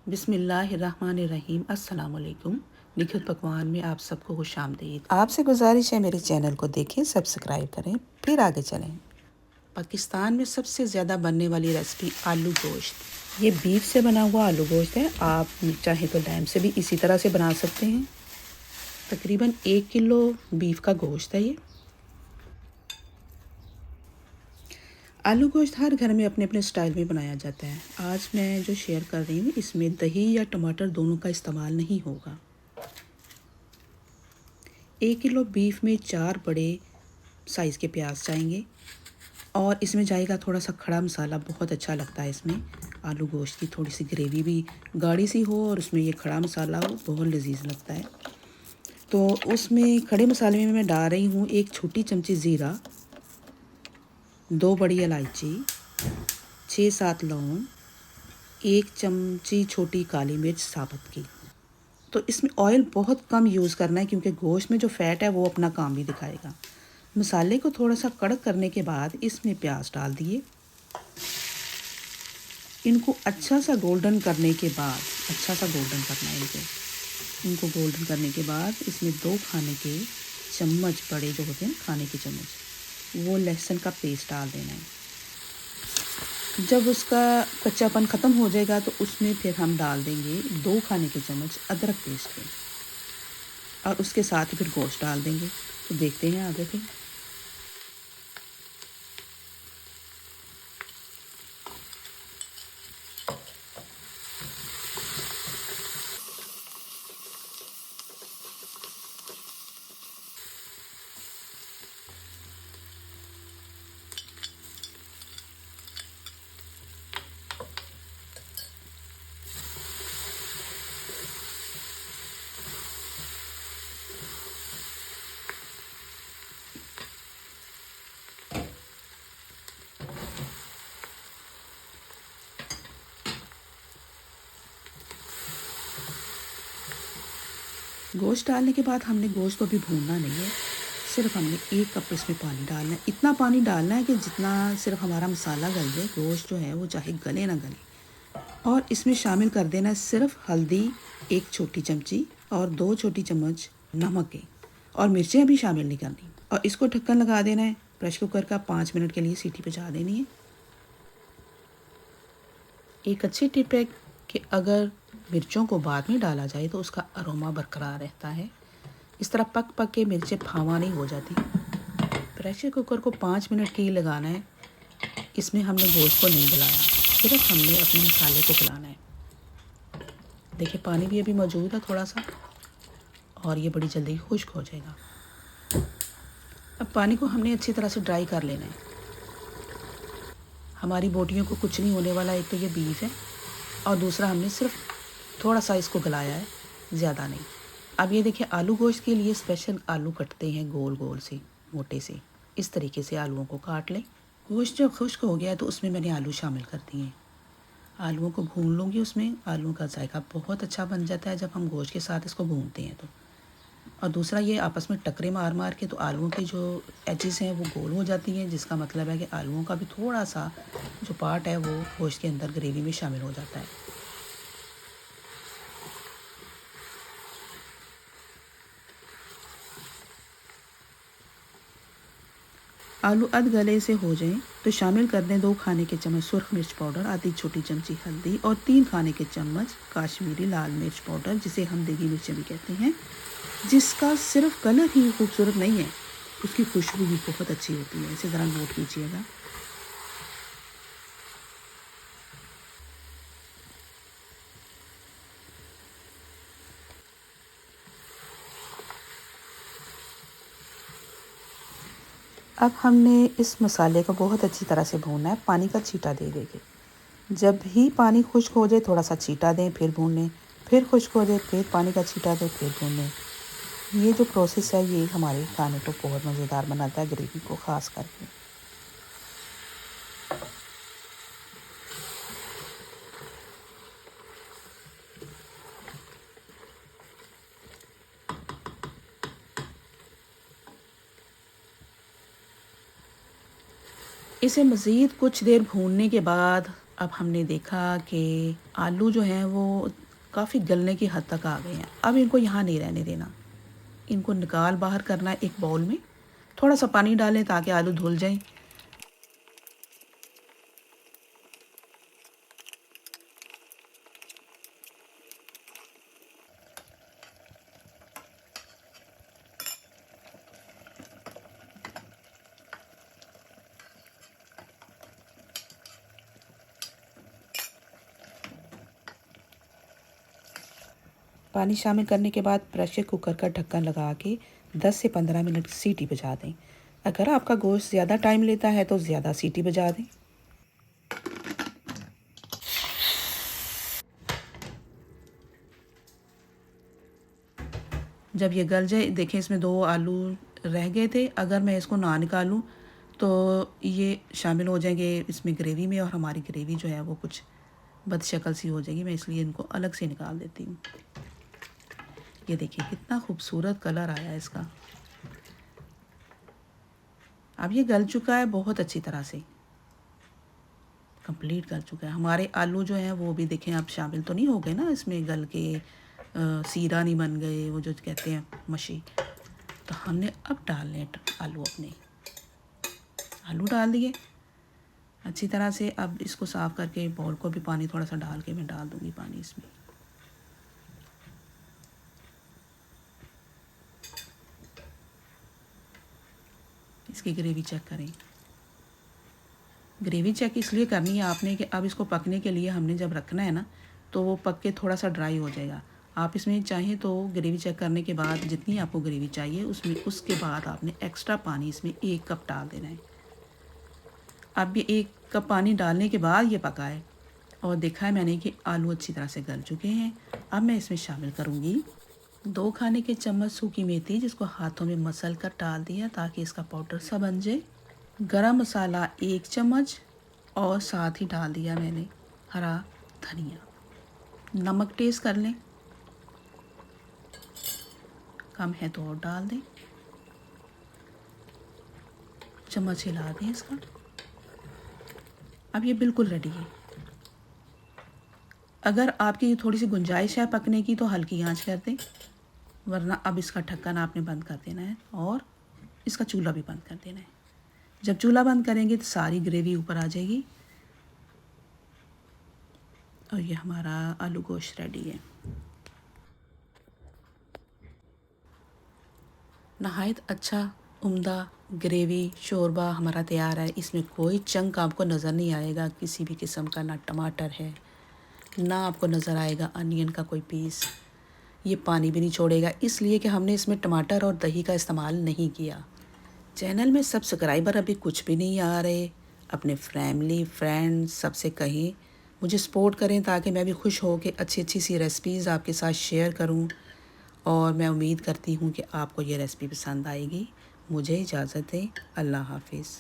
बिस्मिल्लाहिर्रहमानिर्रहीम। अस्सलाम वालेकुम। निखिल पकवान में आप सबको खुशामदीद। आपसे गुजारिश है मेरे चैनल को देखें, सब्सक्राइब करें, फिर आगे चलें। पाकिस्तान में सबसे ज़्यादा बनने वाली रेसिपी आलू गोश्त। ये बीफ से बना हुआ आलू गोश्त है। आप चाहें तो लैम्ब से भी इसी तरह से बना सकते हैं। तकरीबन 1 किलो बीफ का गोश्त है ये। आलू गोश्त हर घर में अपने अपने स्टाइल में बनाया जाता है। आज मैं जो शेयर कर रही हूँ इसमें दही या टमाटर दोनों का इस्तेमाल नहीं होगा। 1 किलो बीफ में 4 बड़े साइज़ के प्याज जाएंगे और इसमें जाएगा थोड़ा सा खड़ा मसाला। बहुत अच्छा लगता है इसमें। आलू गोश्त की थोड़ी सी ग्रेवी भी गाढ़ी सी हो और उसमें ये खड़ा मसाला हो, बहुत लजीज लगता है। तो उसमें खड़े मसाले में मैं डाल रही हूँ 1 छोटी चमची ज़ीरा, 2 बड़ी इलायची, 6-7 लौंग, 1 चमची छोटी काली मिर्च साबुत की। तो इसमें ऑयल बहुत कम यूज़ करना है क्योंकि गोश्त में जो फ़ैट है वो अपना काम भी दिखाएगा। मसाले को थोड़ा सा कड़क करने के बाद इसमें प्याज डाल दिए। इनको अच्छा सा गोल्डन करने के बाद, अच्छा सा गोल्डन करना है इनको गोल्डन करने के बाद इसमें 2 खाने के चम्मच बड़े जो होते हैं खाने के चम्मच, वो लहसुन का पेस्ट डाल देना है। जब उसका कच्चापन ख़त्म हो जाएगा तो उसमें फिर हम डाल देंगे 2 खाने के चम्मच अदरक पेस्ट के और उसके साथ ही फिर गोश्त डाल देंगे। तो देखते हैं आगे फिर। गोश्त डालने के बाद हमने गोश्त को भी भूनना नहीं है, सिर्फ हमने 1 कप इसमें पानी डालना है। इतना पानी डालना है कि जितना सिर्फ हमारा मसाला गल जाए, गोश्त जो है वो चाहे गले ना गले। और इसमें शामिल कर देना है सिर्फ हल्दी 1 छोटी चमची और 2 छोटी चम्मच नमक के, और मिर्चें भी शामिल नहीं करनी। और इसको ढक्कन लगा देना है। प्रेशर कुकर का 5 मिनट के लिए सीटी बजा देनी है। एक अच्छी टिप है कि अगर मिर्चों को बाद में डाला जाए तो उसका अरोमा बरकरार रहता है। इस तरह पक पक के मिर्चें फावा नहीं हो जाती। प्रेशर कुकर को 5 मिनट के लिए लगाना है। इसमें हमने गोश्त को नहीं गलाया, सिर्फ हमने अपने मसाले को गलाना है। देखिए पानी भी अभी मौजूद है थोड़ा सा और ये बड़ी जल्दी खुश्क हो जाएगा। अब पानी को हमने अच्छी तरह से ड्राई कर लेना है। हमारी बोटियों को कुछ नहीं होने वाला। एक तो ये बीफ है और दूसरा हमने सिर्फ थोड़ा सा इसको गलाया है, ज़्यादा नहीं। अब ये देखिए आलू गोश्त के लिए स्पेशल आलू कटते हैं गोल गोल से, मोटे से। इस तरीके से आलूओं को काट लें। गोश्त जब खुश्क हो गया तो उसमें मैंने आलू शामिल कर दिए। आलूओं को भून लूँगी। उसमें आलूओं का जायका बहुत अच्छा बन जाता है जब हम गोश्त के साथ इसको भूनते हैं तो। और दूसरा ये आपस में टकरे मार मार के तो आलूओं की जो एजेस हैं वो गोल हो जाती हैं, जिसका मतलब है कि आलूओं का भी थोड़ा सा जो पार्ट है वो गोश्त के अंदर ग्रेवी में शामिल हो जाता है। आलू अध गले से हो जाएं तो शामिल कर दें 2 खाने के चम्मच सुरख मिर्च पाउडर, आधी छोटी चमची हल्दी और 3 खाने के चम्मच काश्मीरी लाल मिर्च पाउडर, जिसे हम देगी मिर्चें भी कहते हैं, जिसका सिर्फ कलर ही खूबसूरत नहीं है, उसकी खुशबू भी बहुत अच्छी होती है। इसे ज़रा नोट कीजिएगा। अब हमने इस मसाले को बहुत अच्छी तरह से भूनना है। पानी का छींटा दे देंगे। जब ही पानी खुश्क हो जाए थोड़ा सा छींटा दें, फिर भून लें, फिर खुश्क हो जाए फिर पानी का छींटा दें, फिर भून लें। ये जो प्रोसेस है ये हमारे खाने को बहुत मज़ेदार बनाता है, ग्रेवी को ख़ास करके। इसे मज़ीद कुछ देर भूनने के बाद अब हमने देखा कि आलू जो हैं वो काफ़ी गलने की हद तक आ गए हैं। अब इनको यहाँ नहीं रहने देना, इनको निकाल बाहर करना है एक बाउल में। थोड़ा सा पानी डालें ताकि आलू धुल जाएं। पानी शामिल करने के बाद प्रेशर कुकर का ढक्कन लगा के 10 से 15 मिनट सीटी बजा दें। अगर आपका गोश्त ज़्यादा टाइम लेता है तो ज़्यादा सीटी बजा दें। जब ये गल जाए, देखें इसमें 2 आलू रह गए थे। अगर मैं इसको ना निकालूं तो ये शामिल हो जाएंगे इसमें ग्रेवी में, और हमारी ग्रेवी जो है वो कुछ बदशक्ल सी हो जाएगी। मैं इसलिए इनको अलग से निकाल देती हूँ। ये देखिए कितना खूबसूरत कलर आया है इसका। अब ये गल चुका है बहुत अच्छी तरह से, कंप्लीट गल चुका है। हमारे आलू जो हैं वो भी देखें आप शामिल तो नहीं हो गए ना इसमें गल के, सीरा नहीं बन गए, वो जो कहते हैं मशी। तो हमने अब डालने आलू, अपने आलू डाल दिए अच्छी तरह से। अब इसको साफ़ करके बाउल को भी पानी थोड़ा सा डाल के मैं डाल दूँगी पानी इसमें। इसकी ग्रेवी चेक करें। ग्रेवी चेक इसलिए करनी है आपने कि अब इसको पकने के लिए हमने जब रखना है ना तो वो पक के थोड़ा सा ड्राई हो जाएगा। आप इसमें चाहें तो ग्रेवी चेक करने के बाद जितनी आपको ग्रेवी चाहिए उसके बाद आपने एक्स्ट्रा पानी इसमें 1 कप डाल देना है। अब ये 1 कप पानी डालने के बाद ये पका है और देखा है मैंने कि आलू अच्छी तरह से गल चुके हैं। अब मैं इसमें शामिल करूँगी 2 खाने के चम्मच सूखी मेथी, जिसको हाथों में मसल कर डाल दिया ताकि इसका पाउडर सा बन जाए। गरम मसाला 1 चम्मच, और साथ ही डाल दिया मैंने हरा धनिया। नमक टेस्ट कर लें, कम है तो और डाल दें। चम्मच हिला दें इसका। अब ये बिल्कुल रेडी है। अगर आपकी थोड़ी सी गुंजाइश है पकने की तो हल्की आंच कर दें, वरना अब इसका ढक्कन आपने बंद कर देना है और इसका चूल्हा भी बंद कर देना है। जब चूल्हा बंद करेंगे तो सारी ग्रेवी ऊपर आ जाएगी और ये हमारा आलू गोश्त रेडी है। नहायत अच्छा उम्दा ग्रेवी शोरबा हमारा तैयार है। इसमें कोई चंक आपको नज़र नहीं आएगा किसी भी किस्म का, ना टमाटर है ना आपको नज़र आएगा अनियन का कोई पीस। ये पानी भी नहीं छोड़ेगा इसलिए कि हमने इसमें टमाटर और दही का इस्तेमाल नहीं किया। चैनल में सब्सक्राइबर अभी कुछ भी नहीं आ रहे। अपने फैमिली फ्रेंड्स सबसे कहें मुझे सपोर्ट करें ताकि मैं भी खुश हो के अच्छी अच्छी सी रेसिपीज़ आपके साथ शेयर करूं, और मैं उम्मीद करती हूं कि आपको ये रेसिपी पसंद आएगी। मुझे इजाज़त दें। अल्लाह हाफिज़।